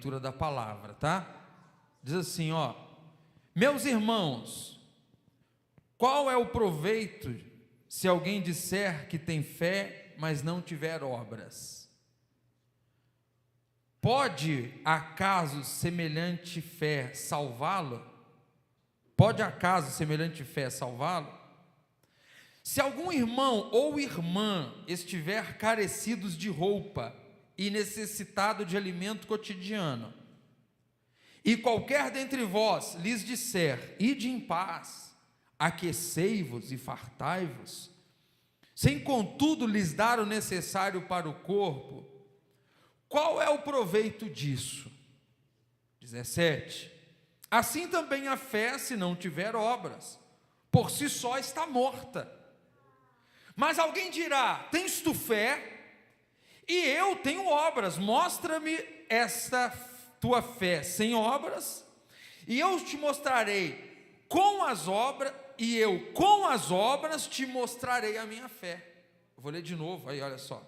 leitura da palavra, tá? Diz assim, ó: meus irmãos, qual é o proveito se alguém disser que tem fé, mas não tiver obras? Pode acaso semelhante fé salvá-lo? Pode acaso semelhante fé salvá-lo? Se algum irmão ou irmã estiver carecidos de roupa e necessitado de alimento cotidiano, e qualquer dentre vós lhes disser: ide em paz, aquecei-vos e fartai-vos, sem contudo lhes dar o necessário para o corpo, qual é o proveito disso? 17. Assim também a fé, se não tiver obras, por si só está morta. Mas alguém dirá: tens tu fé? E eu tenho obras. Mostra-me esta tua fé sem obras, e eu te mostrarei com as obras, e eu com as obras te mostrarei a minha fé. Eu vou ler de novo, aí olha só,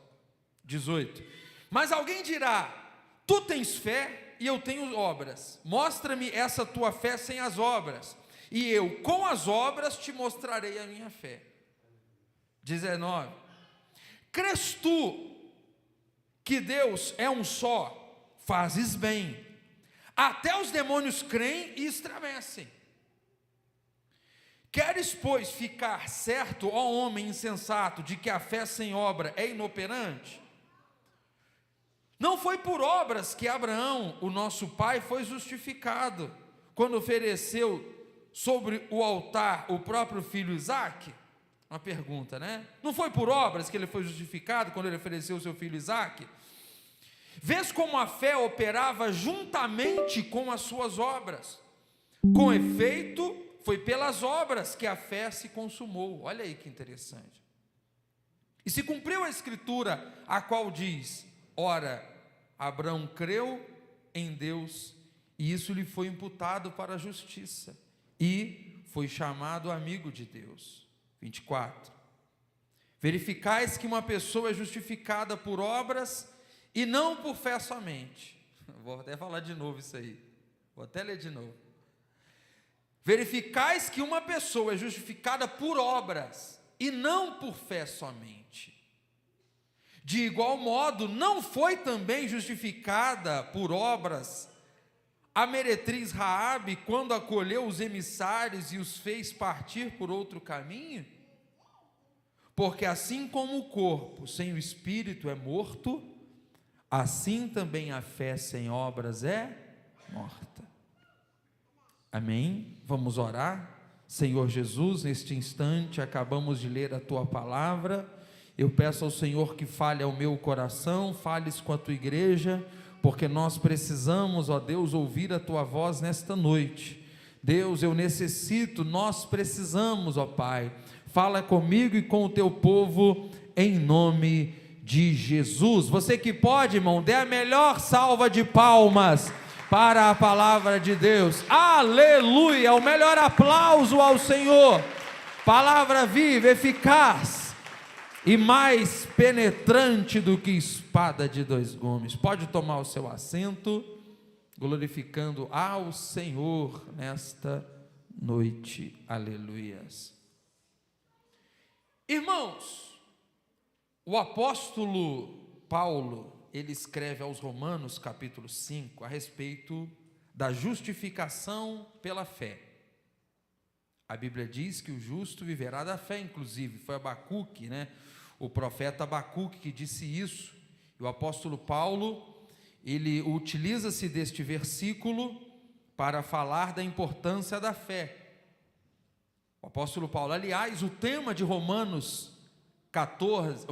18. Mas alguém dirá: tu tens fé e eu tenho obras. Mostra-me essa tua fé sem as obras, e eu com as obras te mostrarei a minha fé. 19. Crês tu que Deus é um só? Fazes bem. Até os demônios creem e estremecem. Queres, pois, ficar certo, ó homem insensato, de que a fé sem obra é inoperante? Não foi por obras que Abraão, o nosso pai, foi justificado, quando ofereceu sobre o altar o próprio filho Isaque? Uma pergunta, né? Não foi por obras que ele foi justificado, quando ele ofereceu o seu filho Isaque? Vês como a fé operava juntamente com as suas obras. Com efeito, foi pelas obras que a fé se consumou. Olha aí que interessante. E se cumpriu a escritura, a qual diz: ora, Abraão creu em Deus, e isso lhe foi imputado para a justiça, e foi chamado amigo de Deus. 24. Verificais que uma pessoa é justificada por obras e não por fé somente. Vou até falar de novo isso aí. Vou até ler de novo. Verificais que uma pessoa é justificada por obras e não por fé somente. De igual modo, não foi também justificada por obras a meretriz Raabe, quando acolheu os emissários e os fez partir por outro caminho? Porque assim como o corpo sem o espírito é morto, assim também a fé sem obras é morta. Amém? Vamos orar. Senhor Jesus, neste instante acabamos de ler a tua palavra. Eu peço ao Senhor que fale ao meu coração, fales com a tua igreja, porque nós precisamos, ó Deus, ouvir a tua voz nesta noite. Deus, eu necessito, nós precisamos, ó Pai, fala comigo e com o teu povo, em nome de Jesus. Você que pode, irmão, dê a melhor salva de palmas para a palavra de Deus. Aleluia, o melhor aplauso ao Senhor. Palavra viva, eficaz e mais penetrante do que espada de dois gumes. Pode tomar o seu assento, glorificando ao Senhor nesta noite. Aleluias. Irmãos, o apóstolo Paulo, ele escreve aos Romanos capítulo 5 a respeito da justificação pela fé. A Bíblia diz que o justo viverá da fé, inclusive foi Abacuque, né? O profeta Abacuque que disse isso. E o apóstolo Paulo, ele utiliza-se deste versículo para falar da importância da fé. O apóstolo Paulo, aliás, o tema de Romanos 14,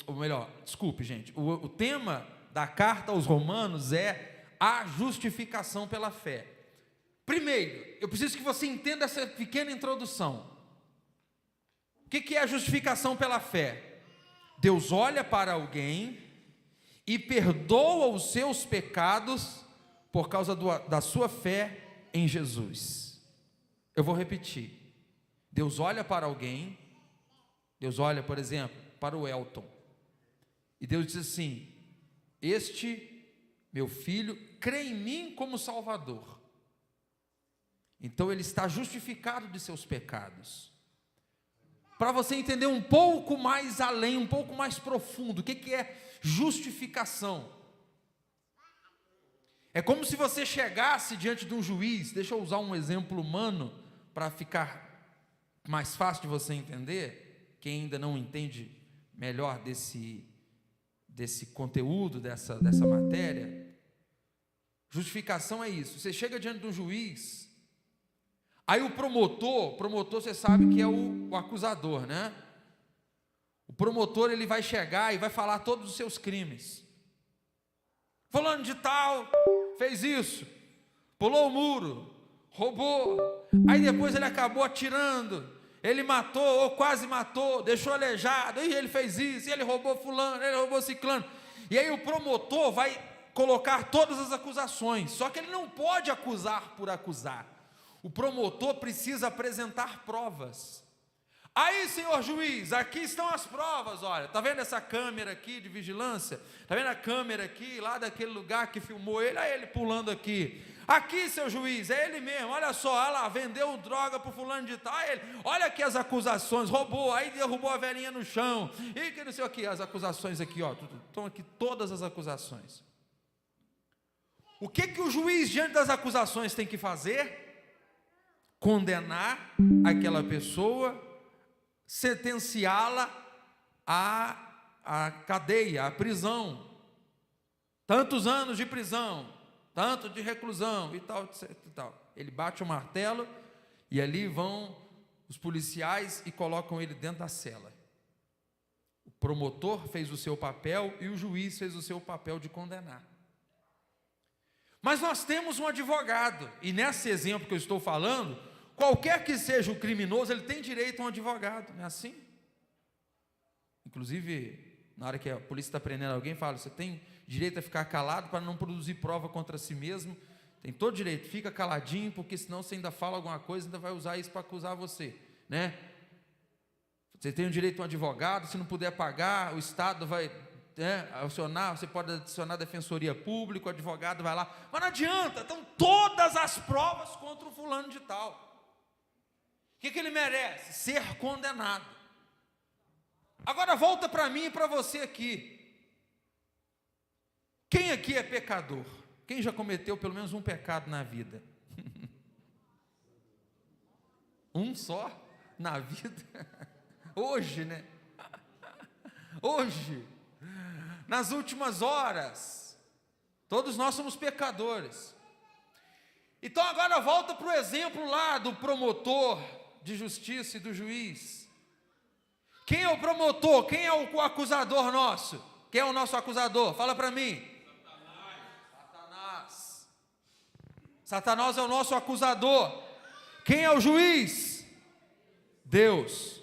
ou melhor, desculpe gente, o tema da carta aos Romanos é a justificação pela fé. Primeiro, eu preciso que você entenda essa pequena introdução. O que é a justificação pela fé? Deus olha para alguém e perdoa os seus pecados por causa da sua fé em Jesus. Eu vou repetir. Deus olha para alguém, Deus olha, por exemplo, para o Elton, e Deus diz assim: este meu filho crê em mim como Salvador, então ele está justificado de seus pecados. Para você entender um pouco mais além, um pouco mais profundo, o que é justificação? É como se você chegasse diante de um juiz, deixa eu usar um exemplo humano, para ficar mais fácil de você entender, quem ainda não entende melhor desse conteúdo, dessa matéria. Justificação é isso, você chega diante de um juiz, aí o promotor você sabe que é o acusador, né? O promotor, ele vai chegar e vai falar todos os seus crimes. Fulano de tal fez isso, pulou o muro, roubou, aí depois ele acabou atirando, ele matou ou quase matou, deixou aleijado, e ele fez isso, e ele roubou fulano, ele roubou ciclano. E aí o promotor vai colocar todas as acusações, só que ele não pode acusar por acusar. O promotor precisa apresentar provas. Aí, senhor juiz, aqui estão as provas, olha, está vendo essa câmera aqui de vigilância? Está vendo a câmera aqui, lá daquele lugar que filmou ele? Olha ele pulando aqui. Aqui, seu juiz, é ele mesmo, olha só, olha lá, vendeu droga para o fulano de tal, ele, olha aqui as acusações, roubou, aí derrubou a velhinha no chão, e que não sei o que, as acusações aqui, ó, estão aqui todas as acusações. O que o juiz, diante das acusações, tem que fazer? Condenar aquela pessoa, sentenciá-la à cadeia, à prisão, tantos anos de prisão, tanto de reclusão e tal, etc, e tal. Ele bate o martelo e ali vão os policiais e colocam ele dentro da cela. O promotor fez o seu papel e o juiz fez o seu papel de condenar. Mas nós temos um advogado, e nesse exemplo que eu estou falando, qualquer que seja o criminoso, ele tem direito a um advogado, não é assim? Inclusive, na hora que a polícia está prendendo alguém, fala, você tem direito a ficar calado para não produzir prova contra si mesmo, tem todo direito, fica caladinho, porque senão você ainda fala alguma coisa, ainda vai usar isso para acusar você, né? Você tem o direito a um advogado, se não puder pagar, o Estado vai acionar, você pode adicionar a defensoria pública, o advogado vai lá, mas não adianta, estão todas as provas contra o fulano de tal. O que ele merece? Ser condenado. Agora volta para mim e para você aqui. Quem aqui é pecador? Quem já cometeu pelo menos um pecado na vida? Um só na vida? Hoje, né? Hoje, nas últimas horas, todos nós somos pecadores. Então agora volta para o exemplo lá do promotor de justiça e do juiz. Quem é o promotor? Quem é o acusador nosso? Quem é o nosso acusador? Fala para mim. Satanás. Satanás é o nosso acusador. Quem é o juiz? Deus.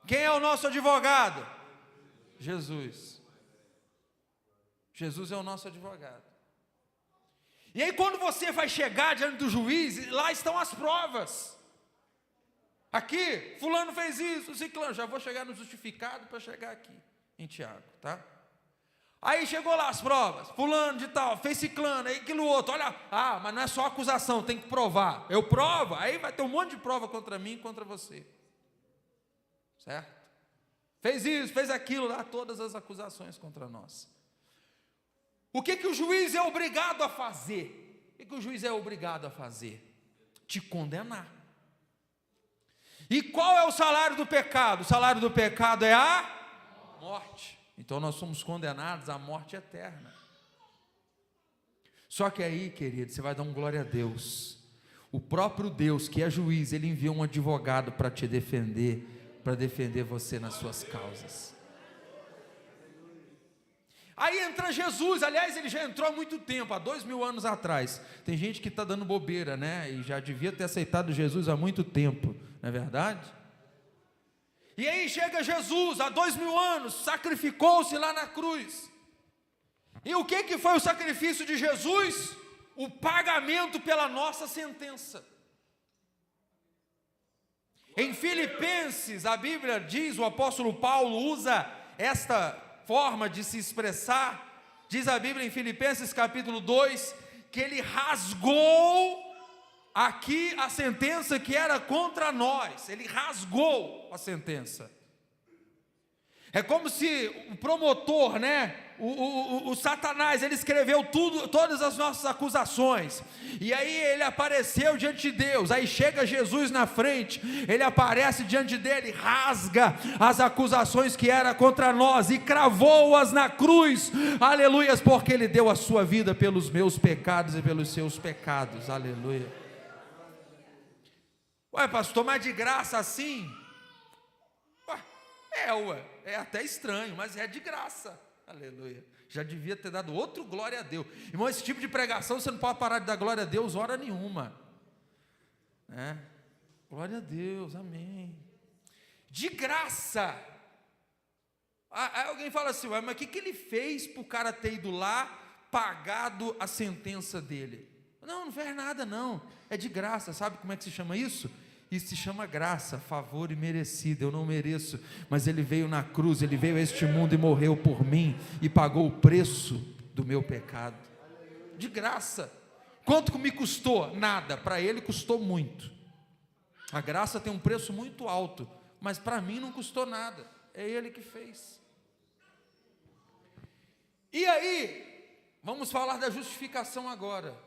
Quem é o nosso advogado? Jesus. Jesus é o nosso advogado. E aí quando você vai chegar diante do juiz, lá estão as provas. Aqui, fulano fez isso, ciclano, já vou chegar no justificado para chegar aqui, em Tiago, tá? Aí chegou lá as provas, fulano de tal, fez ciclano, aí aquilo outro, olha, mas não é só acusação, tem que provar. Eu provo, aí vai ter um monte de prova contra mim e contra você. Certo? Fez isso, fez aquilo, lá todas as acusações contra nós. O que o juiz é obrigado a fazer? O que o juiz é obrigado a fazer? Te condenar. E qual é o salário do pecado? O salário do pecado é a morte. Então nós somos condenados à morte eterna. Só que aí, querido, você vai dar glória a Deus. O próprio Deus, que é juiz, ele enviou um advogado para te defender, para defender você nas suas causas. Aí entra Jesus, aliás, ele já entrou há muito tempo, há 2000 anos atrás. Tem gente que está dando bobeira, né? E já devia ter aceitado Jesus há muito tempo, não é verdade? E aí chega Jesus, há 2000 anos, sacrificou-se lá na cruz. E o que foi o sacrifício de Jesus? O pagamento pela nossa sentença. Em Filipenses, a Bíblia diz, o apóstolo Paulo usa esta forma de se expressar, diz a Bíblia em Filipenses capítulo 2, que ele rasgou aqui a sentença que era contra nós. Ele rasgou a sentença. É como se o promotor, né, o Satanás, ele escreveu todas as nossas acusações, e aí ele apareceu diante de Deus. Aí chega Jesus na frente, ele aparece diante dele, rasga as acusações que era contra nós e cravou-as na cruz, aleluias, porque ele deu a sua vida pelos meus pecados e pelos seus pecados, aleluia. Ué, pastor, mas de graça assim? É até estranho, mas é de graça, aleluia. Já devia ter dado outro glória a Deus. Irmão, esse tipo de pregação você não pode parar de dar glória a Deus hora nenhuma, né? Glória a Deus, amém. De graça. Aí alguém fala assim, ué, mas o que ele fez para o cara ter ido lá, pagado a sentença dele? Não fez nada não, é de graça. Sabe como é que se chama isso? Isso se chama graça, favor imerecido. Eu não mereço, mas ele veio na cruz, ele veio a este mundo e morreu por mim, e pagou o preço do meu pecado, de graça. Quanto que me custou? Nada, para ele custou muito. A graça tem um preço muito alto, mas para mim não custou nada, é ele que fez. E aí, vamos falar da justificação agora.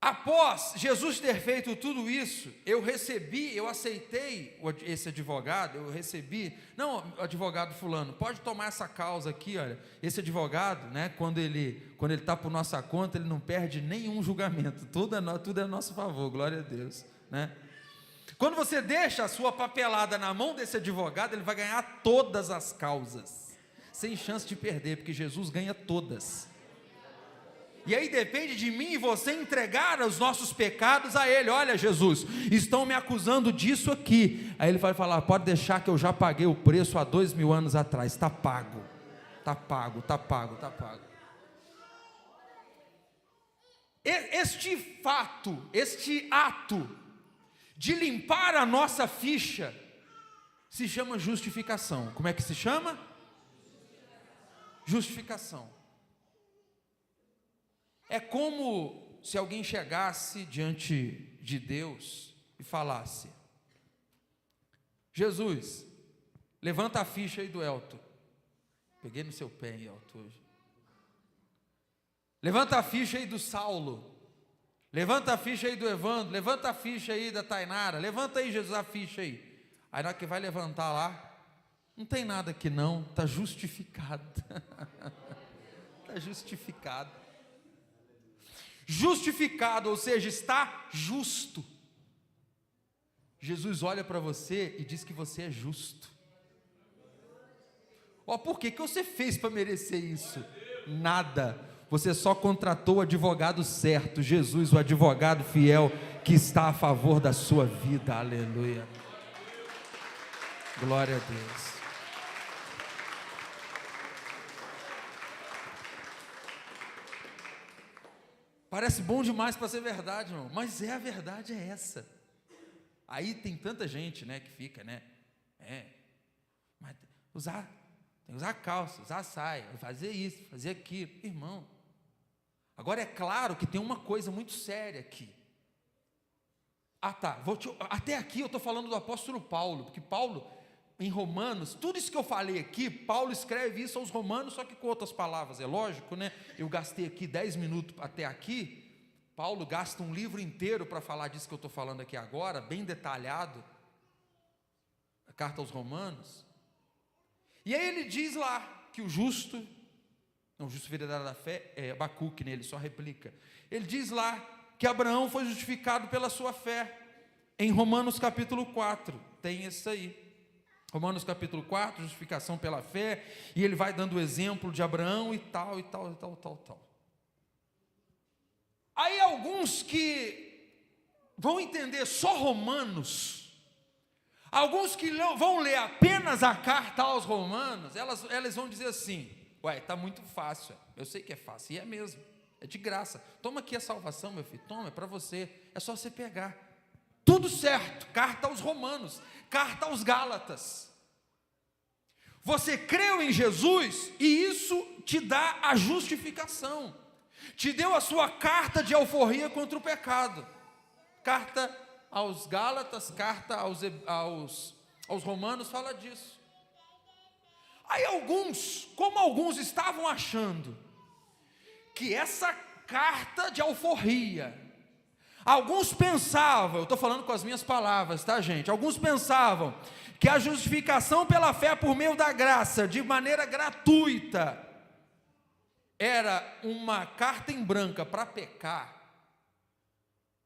Após Jesus ter feito tudo isso, eu aceitei esse advogado, não, advogado fulano, pode tomar essa causa aqui, olha, esse advogado, né, quando ele está por nossa conta, ele não perde nenhum julgamento, tudo é a nosso favor, glória a Deus, né? Quando você deixa a sua papelada na mão desse advogado, ele vai ganhar todas as causas, sem chance de perder, porque Jesus ganha todas. E aí depende de mim e você entregar os nossos pecados a Ele. Olha, Jesus, estão me acusando disso aqui. Aí Ele vai falar, pode deixar que eu já paguei o preço há 2000 anos atrás. Está pago, está pago, está pago, está pago. Este fato, este ato de limpar a nossa ficha, se chama justificação. Como é que se chama? Justificação. É como se alguém chegasse diante de Deus e falasse, Jesus, levanta a ficha aí do Elton. Peguei no seu pé, Elton, hoje. Levanta a ficha aí do Saulo. Levanta a ficha aí do Evandro. Levanta a ficha aí da Tainara. Levanta aí, Jesus, a ficha aí. Aí na hora que vai levantar lá, não tem nada aqui não, está justificado. Está justificado. Justificado, ou seja, está justo. Jesus olha para você e diz que você é justo. Por que você fez para merecer isso? Nada, você só contratou o advogado certo, Jesus, o advogado fiel, que está a favor da sua vida, aleluia, glória a Deus. Parece bom demais para ser verdade, irmão, mas a verdade é essa. Aí tem tanta gente, né, que fica, né, mas tem que usar calça, usar saia, fazer isso, fazer aquilo, irmão. Agora é claro que tem uma coisa muito séria aqui. Até aqui eu estou falando do apóstolo Paulo, porque Paulo, em Romanos, tudo isso que eu falei aqui, Paulo escreve isso aos Romanos, só que com outras palavras, é lógico, né? Eu gastei aqui 10 minutos até aqui, Paulo gasta um livro inteiro para falar disso que eu estou falando aqui agora, bem detalhado, a carta aos Romanos, e aí ele diz lá, que o justo fidelidade da fé, Abacuque, né? Ele só replica, ele diz lá, que Abraão foi justificado pela sua fé, em Romanos capítulo 4, tem isso aí, Romanos capítulo 4, justificação pela fé, e ele vai dando o exemplo de Abraão e tal, e tal, e tal, tal, tal. Aí alguns que vão entender só Romanos, alguns que vão ler apenas a carta aos Romanos, elas vão dizer assim, está muito fácil, eu sei que é fácil, e é mesmo, é de graça, toma aqui a salvação, meu filho, toma, é para você, é só você pegar, tudo certo, carta aos Romanos, carta aos Gálatas, você creu em Jesus, e isso te dá a justificação, te deu a sua carta de alforria contra o pecado. Carta aos Gálatas, carta aos Romanos fala disso. Aí como alguns estavam achando que essa carta de alforria, alguns pensavam, eu estou falando com as minhas palavras, tá, gente? Alguns pensavam que a justificação pela fé por meio da graça, de maneira gratuita, era uma carta em branco para pecar.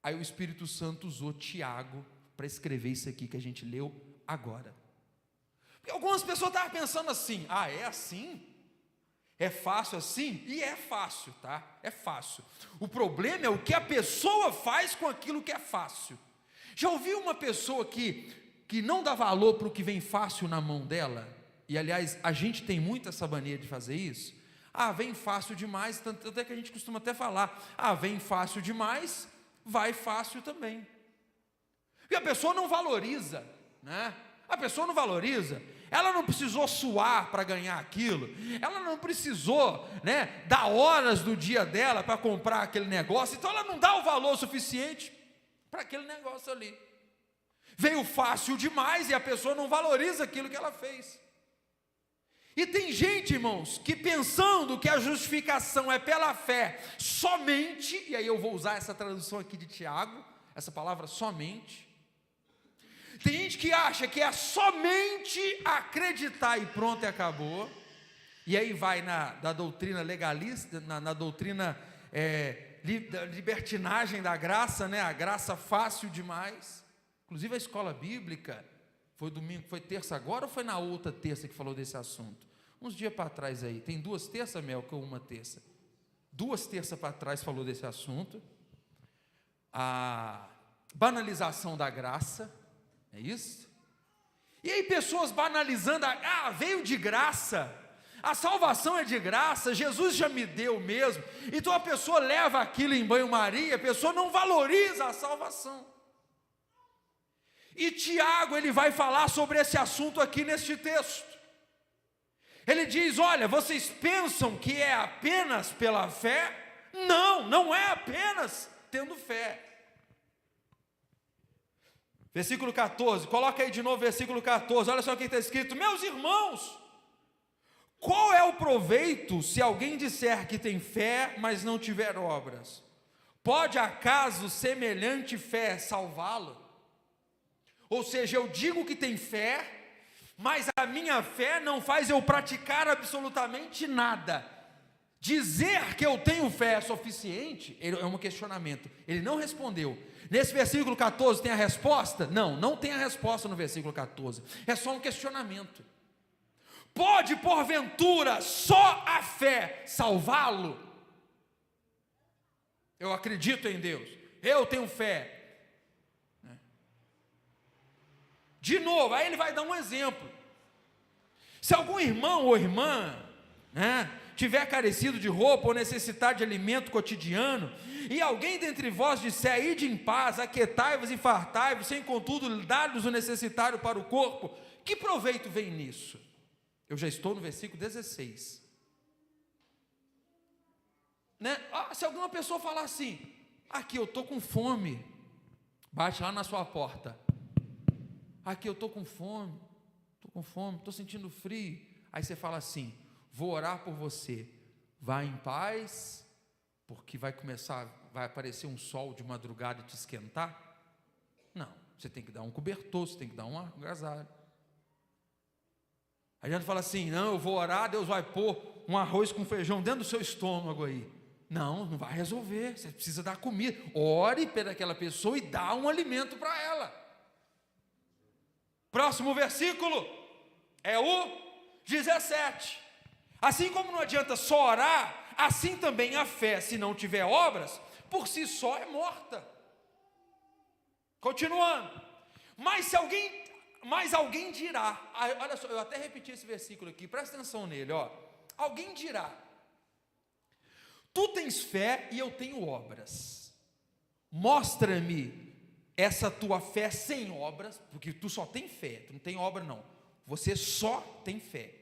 Aí o Espírito Santo usou Tiago para escrever isso aqui que a gente leu agora. Porque algumas pessoas estavam pensando assim: ah, é assim? É fácil assim? E é fácil, tá? É fácil. O problema é o que a pessoa faz com aquilo que é fácil. Já ouviu uma pessoa que não dá valor para o que vem fácil na mão dela? E aliás, a gente tem muito essa mania de fazer isso. Ah, vem fácil demais, tanto até que a gente costuma até falar: ah, vem fácil demais, vai fácil também. E a pessoa não valoriza, né? A pessoa não valoriza. Ela não precisou suar para ganhar aquilo. Ela não precisou, né, dar horas do dia dela para comprar aquele negócio. Então ela não dá o valor suficiente para aquele negócio ali. Veio fácil demais e a pessoa não valoriza aquilo que ela fez. E tem gente, irmãos, que pensando que a justificação é pela fé somente, e aí eu vou usar essa tradução aqui de Tiago, essa palavra somente. Tem gente que acha que é somente acreditar e pronto, e acabou. E aí vai da doutrina legalista, na doutrina da libertinagem da graça, né? A graça fácil demais. Inclusive a escola bíblica, foi domingo, foi terça agora ou foi na outra terça que falou desse assunto? Uns dias para trás aí, tem 2 terças, Mel, que uma terça. 2 terças para trás falou desse assunto. A banalização da graça. É isso? E aí pessoas banalizando, veio de graça, a salvação é de graça, Jesus já me deu mesmo. Então a pessoa leva aquilo em banho-maria, a pessoa não valoriza a salvação. E Tiago, ele vai falar sobre esse assunto aqui neste texto. Ele diz: olha, vocês pensam que é apenas pela fé? Não, não é apenas tendo fé. Versículo 14, coloca aí de novo versículo 14, olha só o que está escrito: meus irmãos, qual é o proveito se alguém disser que tem fé, mas não tiver obras? Pode acaso semelhante fé salvá-lo? Ou seja, eu digo que tem fé, mas a minha fé não faz eu praticar absolutamente nada. Dizer que eu tenho fé é suficiente? É um questionamento. Ele não respondeu. Nesse versículo 14 tem a resposta? Não, não tem a resposta no versículo 14. É só um questionamento. Pode, porventura, só a fé salvá-lo? Eu acredito em Deus. Eu tenho fé. De novo, aí ele vai dar um exemplo. Se algum irmão ou irmã, tiver carecido de roupa ou necessitar de alimento cotidiano, e alguém dentre vós disser: ide em paz, aquietai-vos e fartai-vos, sem contudo dar-lhes o necessário para o corpo, que proveito vem nisso? Eu já estou no versículo 16. Se alguma pessoa falar assim: aqui eu estou com fome, bate lá na sua porta. Aqui eu estou com fome, estou sentindo frio. Aí você fala assim: vou orar por você, vá em paz, porque vai aparecer um sol de madrugada e te esquentar? Não, você tem que dar um cobertor, você tem que dar um agasalho. A gente fala assim: não, eu vou orar, Deus vai pôr um arroz com feijão dentro do seu estômago aí. Não, não vai resolver, você precisa dar comida. Ore pelaquela pessoa e dá um alimento para ela. Próximo versículo é o 17. Assim como não adianta só orar, assim também a fé, se não tiver obras, por si só é morta. Continuando. Mas alguém dirá, olha só, eu até repeti esse versículo aqui, presta atenção nele, ó. Alguém dirá: tu tens fé e eu tenho obras. Mostra-me essa tua fé sem obras, porque tu só tem fé, tu não tem obra não, você só tem fé.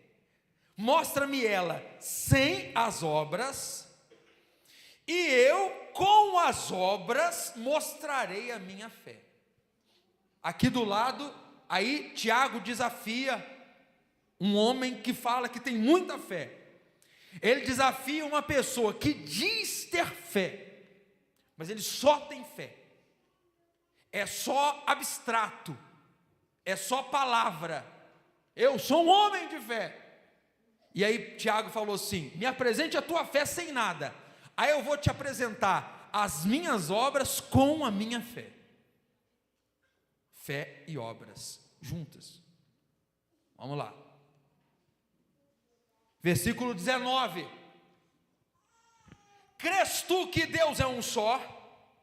Mostra-me ela sem as obras, e eu com as obras mostrarei a minha fé. Aqui do lado, aí Tiago desafia um homem que fala que tem muita fé. Ele desafia uma pessoa que diz ter fé, mas ele só tem fé. É só abstrato, é só palavra. Eu sou um homem de fé. E aí Tiago falou assim: me apresente a tua fé sem nada, aí eu vou te apresentar as minhas obras com a minha fé. Fé e obras juntas. Vamos lá. Versículo 19. Crês tu que Deus é um só?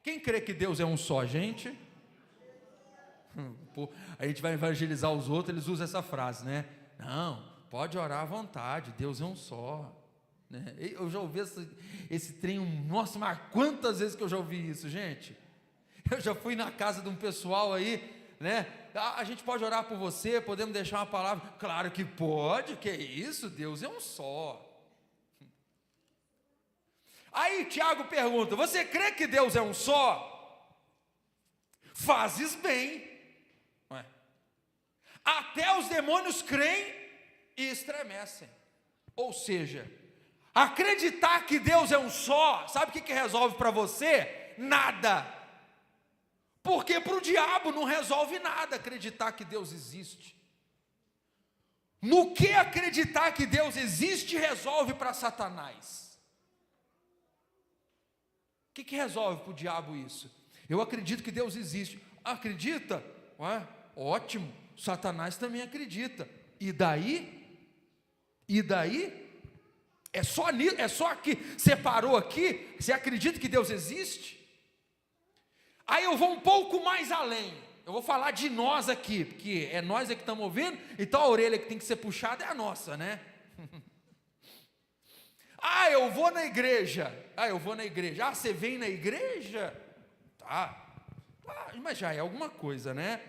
Quem crê que Deus é um só, gente? Pô, a gente vai evangelizar os outros, eles usam essa frase, né? Não, pode orar à vontade, Deus é um só, né? Eu já ouvi esse trem, nossa, mas quantas vezes que eu já ouvi isso, gente? Eu já fui na casa de um pessoal aí, né? A gente pode orar por você, podemos deixar uma palavra? Claro que pode, que é isso? Deus é um só. Aí Tiago pergunta: você crê que Deus é um só? Fazes bem. Ué. Até os demônios creem e estremecem. Ou seja, acreditar que Deus é um só, sabe o que resolve para você? Nada. Porque para o diabo não resolve nada acreditar que Deus existe. No que acreditar que Deus existe resolve para Satanás? O que resolve para o diabo isso? Eu acredito que Deus existe. Acredita? Ué, ótimo, Satanás também acredita. E daí? E daí? É só aqui, você parou aqui? Você acredita que Deus existe? Aí eu vou um pouco mais além, eu vou falar de nós aqui, porque é nós que estamos ouvindo, então a orelha que tem que ser puxada é a nossa, né? Eu vou na igreja, você vem na igreja? Tá, mas já é alguma coisa, né?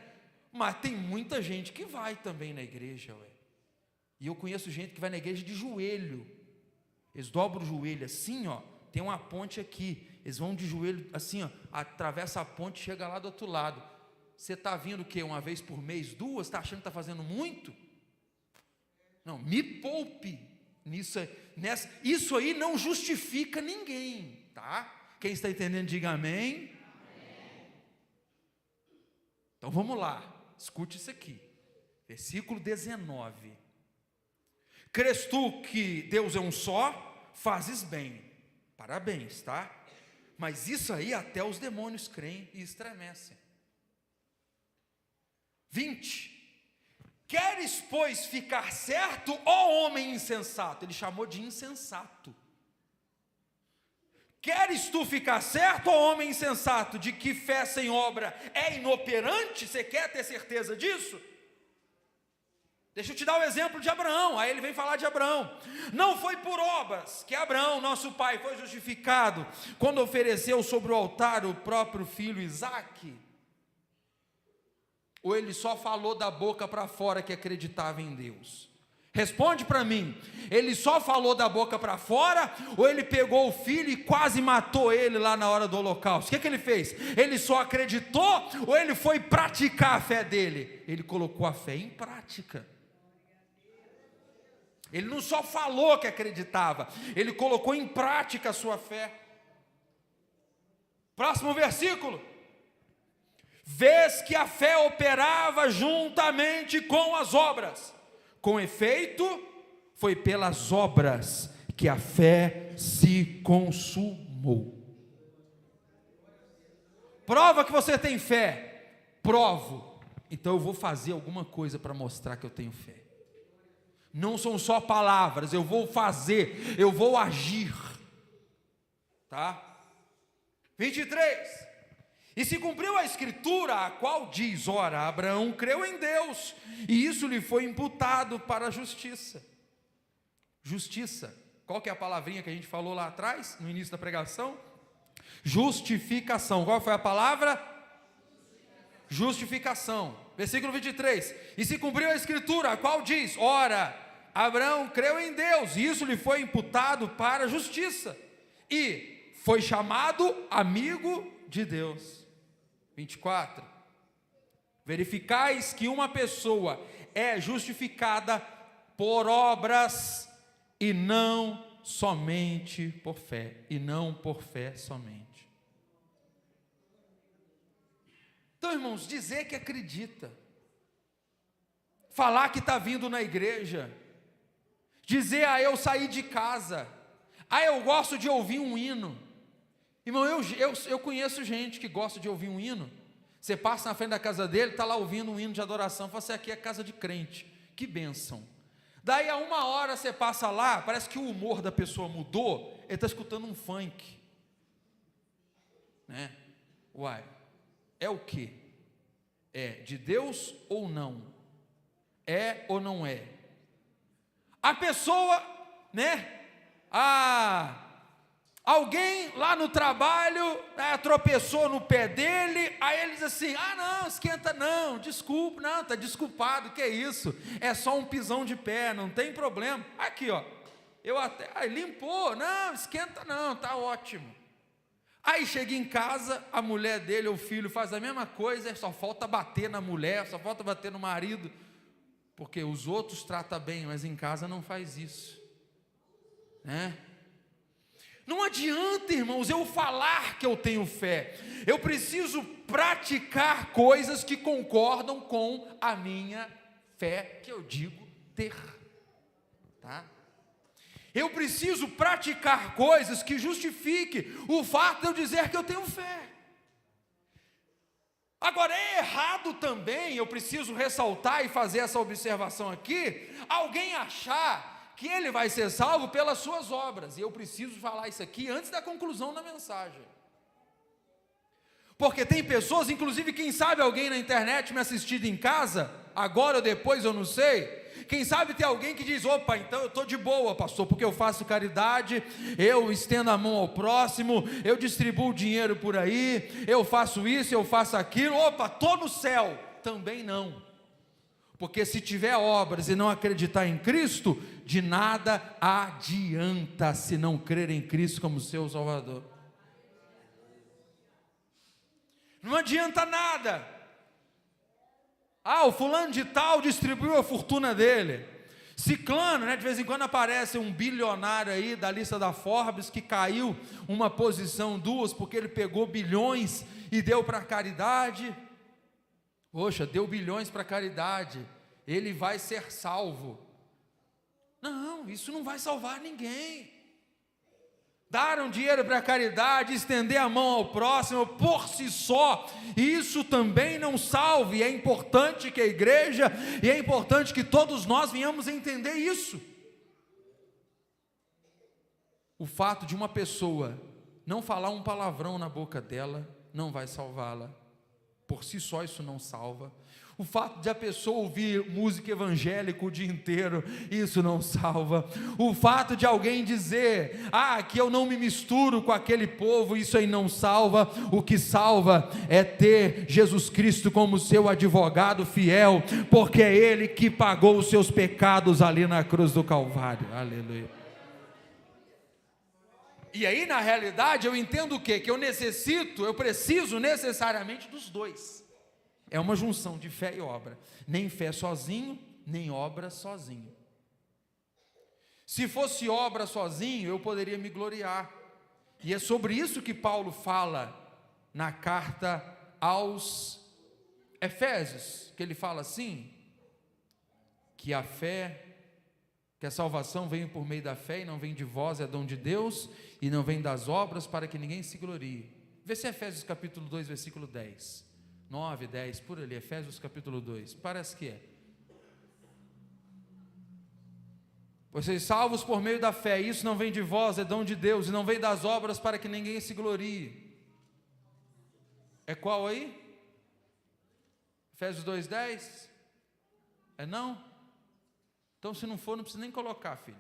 Mas tem muita gente que vai também na igreja, ué. E eu conheço gente que vai na igreja de joelho, eles dobram o joelho assim, ó, tem uma ponte aqui, eles vão de joelho assim, ó, atravessa a ponte e chega lá do outro lado. Você está vindo o quê? Uma vez por mês, duas? Está achando que está fazendo muito? Não, me poupe nisso aí. Isso aí não justifica ninguém, tá? Quem está entendendo, diga amém. Então vamos lá, escute isso aqui, versículo 19. Crês tu que Deus é um só? Fazes bem, parabéns, tá? Mas isso aí até os demônios creem e estremecem. 20. Queres, pois, ficar certo, ó homem insensato? Ele chamou de insensato. Queres tu ficar certo, ó homem insensato, de que fé sem obra é inoperante? Você quer ter certeza disso? Deixa eu te dar o exemplo de Abraão. Aí ele vem falar de Abraão. Não foi por obras que Abraão, nosso pai, foi justificado quando ofereceu sobre o altar o próprio filho Isaque? Ou ele só falou da boca para fora que acreditava em Deus? Responde para mim. Ele só falou da boca para fora, ou ele pegou o filho e quase matou ele lá na hora do holocausto? O que ele fez? Ele só acreditou, ou ele foi praticar a fé dele? Ele colocou a fé em prática. Ele não só falou que acreditava, ele colocou em prática a sua fé. Próximo versículo. Vês que a fé operava juntamente com as obras. Com efeito, foi pelas obras que a fé se consumou. Prova que você tem fé. Provo. Então eu vou fazer alguma coisa para mostrar que eu tenho fé. Não são só palavras, eu vou fazer, eu vou agir. Tá? 23. E se cumpriu a escritura, a qual diz: ora, Abraão creu em Deus, e isso lhe foi imputado para a justiça. Justiça, qual que é a palavrinha que a gente falou lá atrás, no início da pregação? Justificação. Qual foi a palavra? Justificação. Versículo 23. E se cumpriu a escritura, a qual diz: ora, Abraão creu em Deus, e isso lhe foi imputado para a justiça. E foi chamado amigo de Deus. 24. Verificais que uma pessoa é justificada por obras e não somente por fé, e não por fé somente. Então, irmãos, dizer que acredita, falar que está vindo na igreja, dizer, eu saí de casa, eu gosto de ouvir um hino. Irmão, eu conheço gente que gosta de ouvir um hino. Você passa na frente da casa dele, está lá ouvindo um hino de adoração, fala assim, aqui é casa de crente, que bênção. Daí a 1 hora você passa lá, parece que o humor da pessoa mudou, ele está escutando um funk, né? Uai, é o quê? É de Deus ou não? É ou não é? A pessoa, né? Alguém lá no trabalho, tropeçou no pé dele, aí ele diz assim, não, esquenta não, desculpa, não, está desculpado, que é isso, é só um pisão de pé, não tem problema, aqui eu até, limpou, não, esquenta não, está ótimo. Aí chega em casa, a mulher dele ou o filho faz a mesma coisa, só falta bater na mulher, só falta bater no marido, porque os outros tratam bem, mas em casa não faz isso, né? Não adianta, irmãos, eu falar que eu tenho fé, eu preciso praticar coisas que concordam com a minha fé, que eu digo ter, tá? Eu preciso praticar coisas que justifiquem o fato de eu dizer que eu tenho fé. Agora, é errado também, eu preciso ressaltar e fazer essa observação aqui, alguém achar que ele vai ser salvo pelas suas obras, e eu preciso falar isso aqui antes da conclusão da mensagem, porque tem pessoas, inclusive quem sabe alguém na internet me assistindo em casa, agora ou depois eu não sei, quem sabe tem alguém que diz, opa, então eu estou de boa pastor, porque eu faço caridade, eu estendo a mão ao próximo, eu distribuo dinheiro por aí, eu faço isso, eu faço aquilo, opa, estou no céu. Também não, porque se tiver obras e não acreditar em Cristo, de nada adianta se não crer em Cristo como seu Salvador. Não adianta nada. O fulano de tal distribuiu a fortuna dele. Ciclano, né, de vez em quando aparece um bilionário aí da lista da Forbes que caiu uma posição, duas, porque ele pegou bilhões e deu para a caridade. Poxa, deu bilhões para a caridade, ele vai ser salvo. Não, isso não vai salvar ninguém. Dar um dinheiro para a caridade, estender a mão ao próximo, por si só, isso também não salva, e é importante que a igreja, e é importante que todos nós venhamos a entender isso. O fato de uma pessoa não falar um palavrão na boca dela, não vai salvá-la, por si só isso não salva. O fato de a pessoa ouvir música evangélica o dia inteiro, isso não salva. O fato de alguém dizer, que eu não me misturo com aquele povo, isso aí não salva. O que salva é ter Jesus Cristo como seu advogado fiel, porque é Ele que pagou os seus pecados ali na cruz do Calvário. Aleluia. E aí, na realidade, eu entendo o quê? Que eu preciso necessariamente dos dois. É uma junção de fé e obra. Nem fé sozinho, nem obra sozinho. Se fosse obra sozinho, eu poderia me gloriar. E é sobre isso que Paulo fala na carta aos Efésios, que ele fala assim, que a salvação vem por meio da fé, e não vem de vós, é dom de Deus, e não vem das obras, para que ninguém se glorie. Vê se é Efésios capítulo 2, versículo 10. 9, 10, por ali, Efésios capítulo 2, parece que é. Vocês salvos por meio da fé, isso não vem de vós, é dom de Deus, e não vem das obras para que ninguém se glorie. É qual aí? Efésios 2, 10? É não? Então se não for, não precisa nem colocar, filho,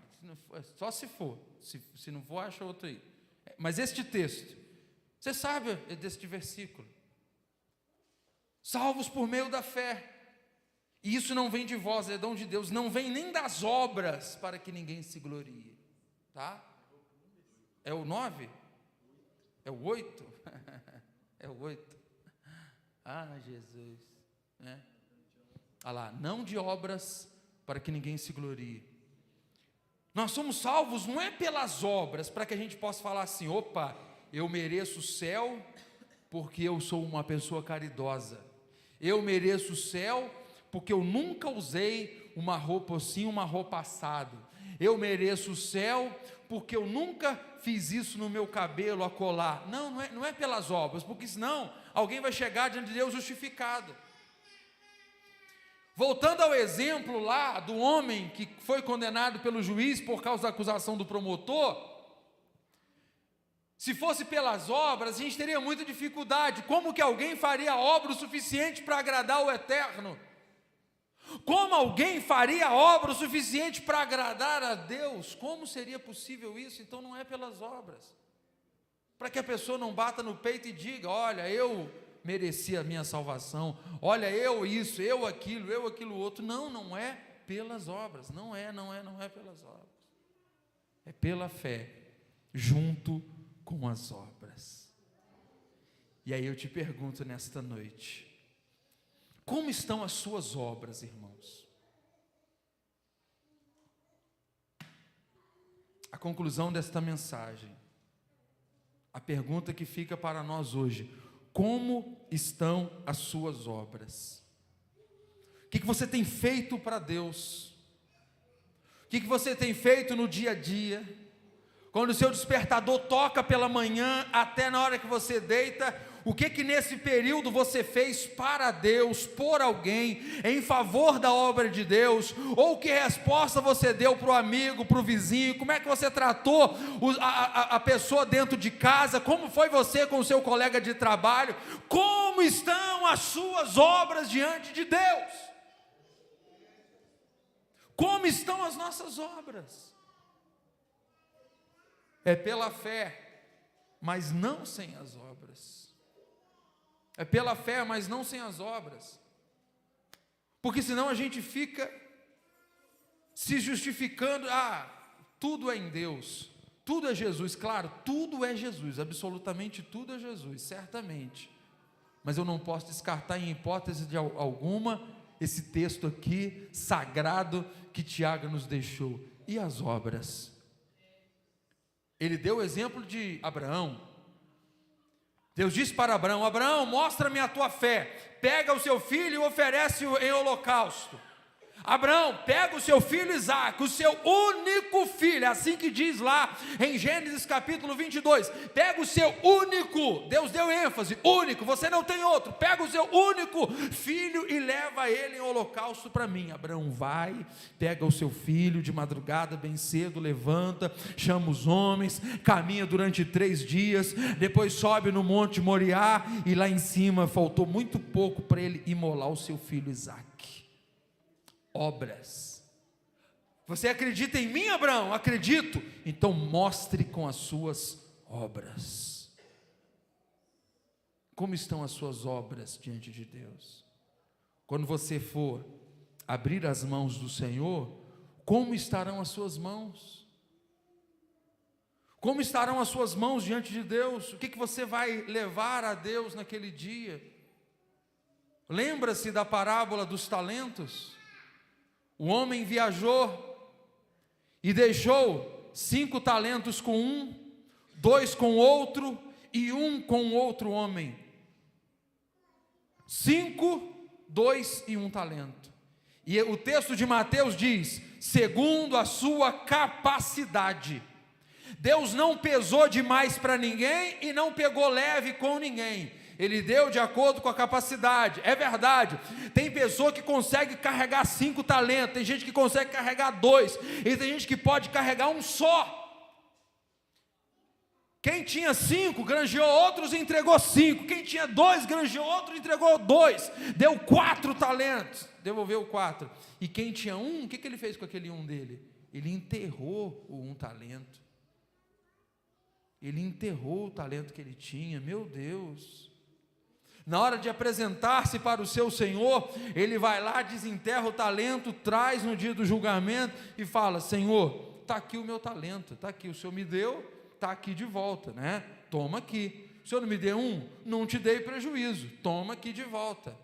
só se for, se não for, acha outro aí. Mas este texto, você sabe deste versículo, salvos por meio da fé, e isso não vem de vós, é dom de Deus, não vem nem das obras, para que ninguém se glorie, tá? É o 9? É o 8? É o 8. Ah, Jesus. Né? Olha lá, não de obras para que ninguém se glorie. Nós somos salvos não é pelas obras, para que a gente possa falar assim, opa, eu mereço o céu porque eu sou uma pessoa caridosa. Eu mereço o céu porque eu nunca usei uma roupa assim, uma roupa assado. Eu mereço o céu porque eu nunca fiz isso no meu cabelo, a colar. Não é pelas obras, porque senão alguém vai chegar diante de Deus justificado. Voltando ao exemplo lá do homem que foi condenado pelo juiz por causa da acusação do promotor, se fosse pelas obras, a gente teria muita dificuldade. Como que alguém faria obra o suficiente para agradar o Eterno? Como alguém faria obra o suficiente para agradar a Deus? Como seria possível isso? Então não é pelas obras. Para que a pessoa não bata no peito e diga, olha, eu mereci a minha salvação, olha, eu isso, eu aquilo outro. Não é pelas obras, não é pelas obras. É pela fé, junto com as obras. E aí eu te pergunto nesta noite, como estão as suas obras, irmãos? A conclusão desta mensagem, a pergunta que fica para nós hoje, como estão as suas obras? O que você tem feito para Deus? O que você tem feito no dia a dia? Quando o seu despertador toca pela manhã, até na hora que você deita, o que nesse período você fez para Deus, por alguém, em favor da obra de Deus? Ou que resposta você deu para o amigo, para o vizinho? Como é que você tratou a pessoa dentro de casa? Como foi você com o seu colega de trabalho? Como estão as suas obras diante de Deus? Como estão as nossas obras? É pela fé, mas não sem as obras. É pela fé, mas não sem as obras. Porque senão a gente fica se justificando, tudo é em Deus, tudo é Jesus. Claro, tudo é Jesus, absolutamente tudo é Jesus, certamente. Mas eu não posso descartar em hipótese de alguma esse texto aqui, sagrado, que Tiago nos deixou. E as obras? Ele deu o exemplo de Abraão. Deus disse para Abraão, Abraão, mostra-me a tua fé, pega o seu filho e oferece-o em holocausto. Abraão, pega o seu filho Isaque, o seu único filho, é assim que diz lá em Gênesis capítulo 22, pega o seu único, Deus deu ênfase, único, você não tem outro, pega o seu único filho e leva ele em holocausto para mim. Abraão vai, pega o seu filho de madrugada bem cedo, levanta, chama os homens, caminha durante 3 dias, depois sobe no monte Moriá, e lá em cima faltou muito pouco para ele imolar o seu filho Isaque. Obras. Você acredita em mim, Abraão? Acredito. Então mostre com as suas obras. Como estão as suas obras diante de Deus? Quando você for abrir as mãos do Senhor, como estarão as suas mãos? Como estarão as suas mãos diante de Deus? O que você vai levar a Deus naquele dia? Lembra-se da parábola dos talentos? O homem viajou e deixou 5 talentos com um, 2 com outro e 1 com outro homem. 5, 2 e 1 talento. E o texto de Mateus diz, segundo a sua capacidade. Deus não pesou demais para ninguém e não pegou leve com ninguém. Ele deu de acordo com a capacidade. É verdade, tem pessoa que consegue carregar 5 talentos, tem gente que consegue carregar 2, e tem gente que pode carregar um só. Quem tinha 5, granjeou outros e entregou 5. Quem tinha 2, granjeou outro e entregou 2. Deu 4 talentos, devolveu 4. E quem tinha 1, o que ele fez com aquele 1 dele? Ele enterrou o 1 talento. Ele enterrou o talento que ele tinha. Meu Deus! Na hora de apresentar-se para o seu Senhor, ele vai lá, desenterra o talento, traz no dia do julgamento e fala, Senhor, está aqui o meu talento, está aqui, o Senhor me deu, está aqui de volta, né? Toma aqui. O senhor não me deu um? Não te dei prejuízo. Toma aqui de volta.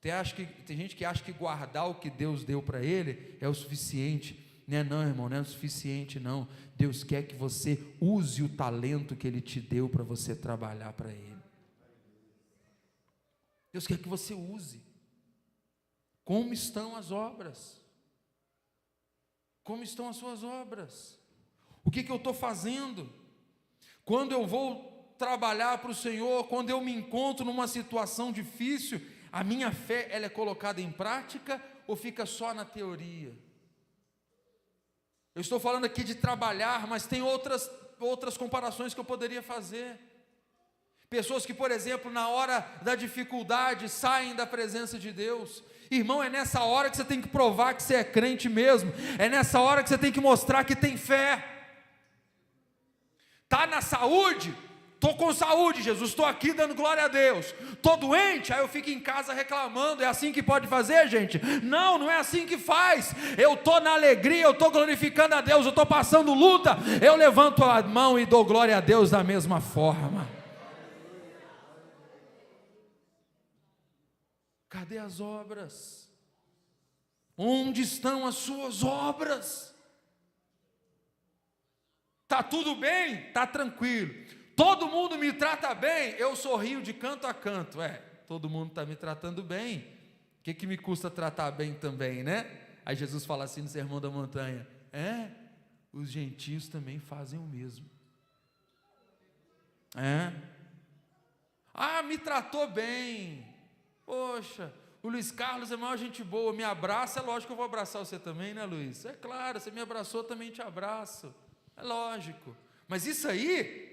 Tem gente que acha que guardar o que Deus deu para ele é o suficiente. Não, irmão, não é o suficiente, não. Deus quer que você use o talento que Ele te deu para você trabalhar para Ele. Deus quer que você use. Como estão as obras? Como estão as suas obras? O que eu estou fazendo? Quando eu vou trabalhar para o Senhor, quando eu me encontro numa situação difícil, a minha fé, ela é colocada em prática ou fica só na teoria? Eu estou falando aqui de trabalhar, mas tem outras comparações que eu poderia fazer. Pessoas que, por exemplo, na hora da dificuldade, saem da presença de Deus. Irmão, é nessa hora que você tem que provar que você é crente mesmo. É nessa hora que você tem que mostrar que tem fé. Está na saúde? Estou com saúde, Jesus, estou aqui dando glória a Deus. Estou doente, aí eu fico em casa reclamando. É assim que pode fazer, gente? Não, não é assim que faz. Eu estou na alegria, eu estou glorificando a Deus, eu estou passando luta, eu levanto a mão e dou glória a Deus da mesma forma. Cadê as obras? Onde estão as suas obras? Está tudo bem? Está tranquilo. Todo mundo me trata bem, eu sorrio de canto a canto. Todo mundo está me tratando bem, o que me custa tratar bem também, né? Aí Jesus fala assim no Sermão da Montanha: os gentios também fazem o mesmo. Me tratou bem, poxa, o Luiz Carlos é maior gente boa, me abraça, é lógico que eu vou abraçar você também, né, Luiz? É claro, você me abraçou, também te abraço, é lógico. Mas isso aí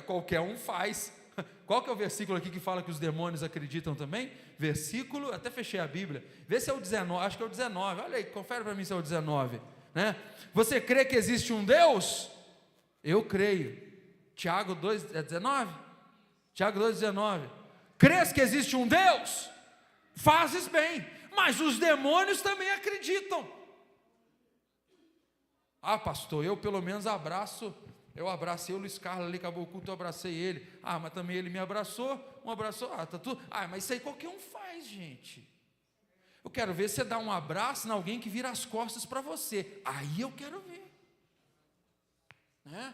qualquer um faz. Qual que é o versículo aqui que fala que os demônios acreditam também? Versículo, até fechei a Bíblia, vê se é o 19, acho que é o 19, olha aí, confere para mim se é o 19, né? Você crê que existe um Deus? Eu creio. Tiago 2, é 19? Tiago 2,19. Crês que existe um Deus? Fazes bem, mas os demônios também acreditam. Pastor, eu pelo menos eu abracei o Luiz Carlos ali, acabou o culto, eu abracei ele. Mas também ele me abraçou, tá tudo. Mas isso aí qualquer um faz, gente. Eu quero ver você dar um abraço em alguém que vira as costas para você. Aí eu quero ver. Né?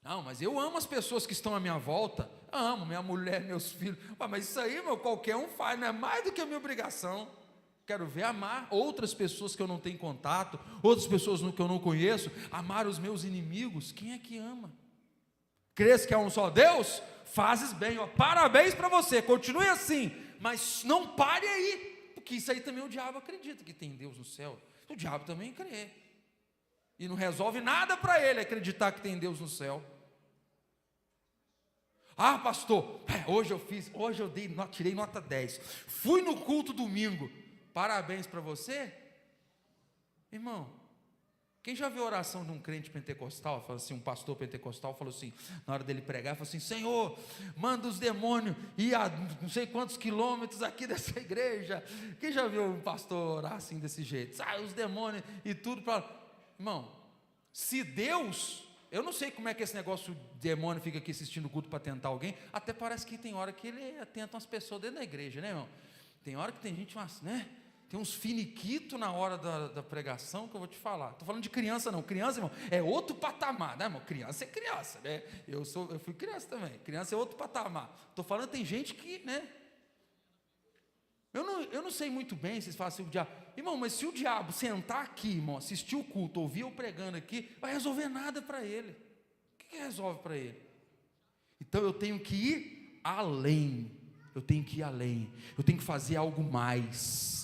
Não, mas eu amo as pessoas que estão à minha volta. Amo minha mulher, meus filhos. Mas isso aí, qualquer um faz, não é mais do que a minha obrigação. Quero ver amar outras pessoas que eu não tenho contato, outras pessoas que eu não conheço, amar os meus inimigos. Quem é que ama? Crês que há um só Deus? Fazes bem, parabéns para você, continue assim, mas não pare aí, porque isso aí também o diabo acredita, que tem Deus no céu. O diabo também crê, e não resolve nada para ele acreditar que tem Deus no céu. Pastor, hoje eu tirei nota 10, fui no culto domingo. Parabéns para você, irmão. Quem já viu a oração de um crente pentecostal? Fala assim, um pastor pentecostal falou assim, na hora dele pregar, falou assim: Senhor, manda os demônios ir a não sei quantos quilômetros aqui dessa igreja. Quem já viu um pastor orar assim desse jeito? Sai os demônios e tudo para. Irmão, se Deus, eu não sei como é que esse negócio de demônio fica aqui assistindo o culto para tentar alguém. Até parece que tem hora que ele atenta umas pessoas dentro da igreja, né, irmão? Tem hora que tem gente, né? Tem uns finiquitos na hora da pregação que eu vou te falar. Estou falando de criança não. Criança, irmão, é outro patamar, né, irmão? Criança é criança, né? Eu fui criança também. Criança é outro patamar. Estou falando, tem gente que, né? Eu não sei muito bem se vocês falam assim, o diabo. Irmão, mas se o diabo sentar aqui, irmão, assistir o culto, ouvir eu pregando aqui, vai resolver nada para ele. O que resolve para ele? Então eu tenho que ir além. Eu tenho que ir além. Eu tenho que fazer algo mais.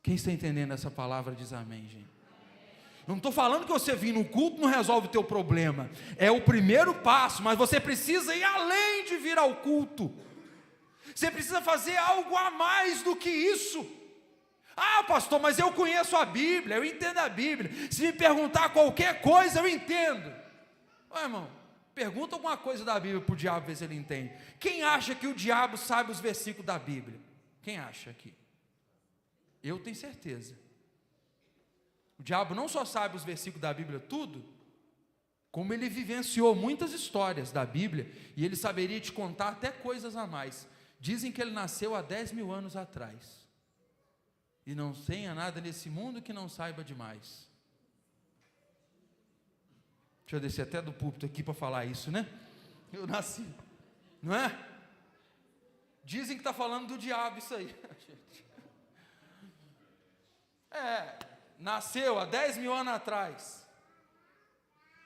Quem está entendendo essa palavra diz amém, gente. Eu não estou falando que você vir no culto não resolve o teu problema. É o primeiro passo, mas você precisa ir além de vir ao culto. Você precisa fazer algo a mais do que isso. Pastor, mas eu conheço a Bíblia, eu entendo a Bíblia. Se me perguntar qualquer coisa, eu entendo. Irmão, pergunta alguma coisa da Bíblia para o diabo ver se ele entende. Quem acha que o diabo sabe os versículos da Bíblia? Quem acha aqui? Eu tenho certeza. O diabo não só sabe os versículos da Bíblia tudo, como ele vivenciou muitas histórias da Bíblia, e ele saberia te contar até coisas a mais. Dizem que ele nasceu há 10 mil anos atrás, e não tenha nada nesse mundo que não saiba demais. Deixa eu descer até do púlpito aqui para falar isso, né? Eu nasci, não é? Dizem que está falando do diabo isso aí. Nasceu há 10 mil anos atrás.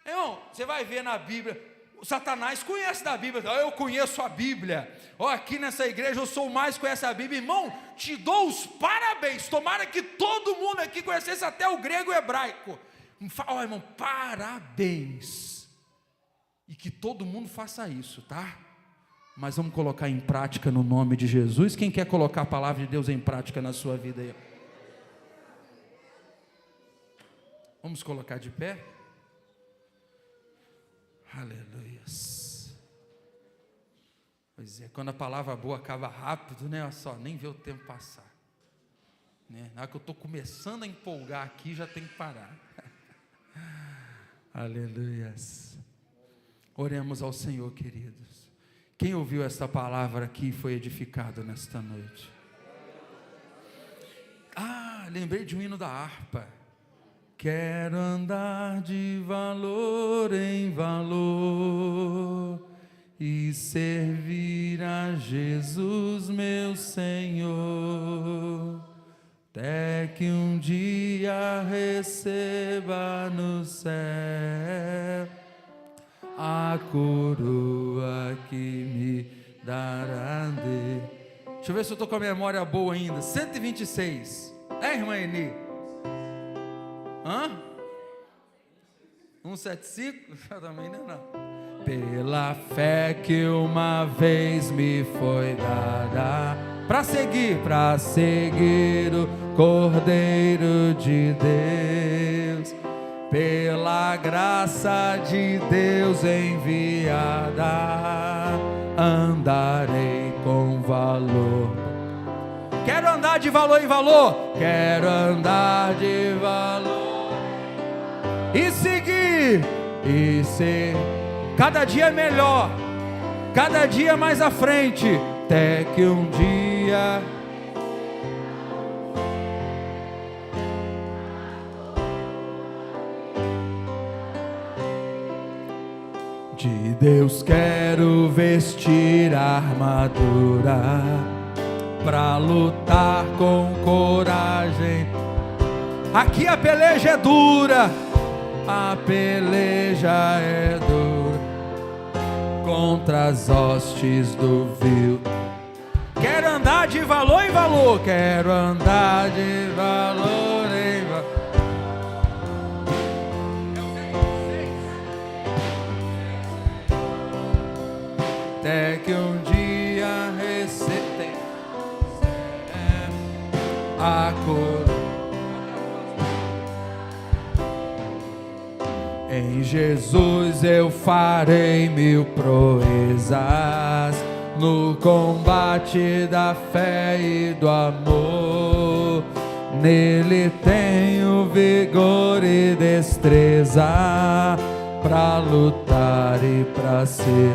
Irmão, você vai ver na Bíblia, o Satanás conhece da Bíblia. Eu conheço a Bíblia. Aqui nessa igreja eu sou o mais que conhece a Bíblia. Irmão, te dou os parabéns. Tomara que todo mundo aqui conhecesse até o grego e o hebraico. Irmão, parabéns. E que todo mundo faça isso, tá? Mas vamos colocar em prática no nome de Jesus. Quem quer colocar a palavra de Deus em prática na sua vida aí? Vamos colocar de pé? Aleluias. Pois é, quando a palavra boa acaba rápido, né? Olha só, nem vê o tempo passar, né? Na hora que eu estou começando a empolgar aqui, já tem que parar. Aleluias. Oremos ao Senhor, queridos. Quem ouviu esta palavra aqui foi edificado nesta noite. Lembrei de um hino da harpa. Quero andar de valor em valor e servir a Jesus, meu Senhor, até que um dia receba no céu a coroa que me dará de... Deixa eu ver se eu estou com a memória boa ainda. 126. Irmã Eni? 175? Também não. Pela fé que uma vez me foi dada, para seguir o Cordeiro de Deus, pela graça de Deus enviada, andarei com valor. Quero andar de valor em valor. Quero andar de valor e seguir, e ser cada dia melhor, cada dia mais à frente, até que um dia de Deus quero vestir a armadura pra lutar com coragem. Aqui a peleja é dura, a peleja é dura contra as hostes do vil. Quero andar de valor em valor, quero andar de valor em valor. Até que um dia receba a coroa. Em Jesus eu farei 1000 proezas, no combate da fé e do amor. Nele tenho vigor e destreza, pra lutar e pra ser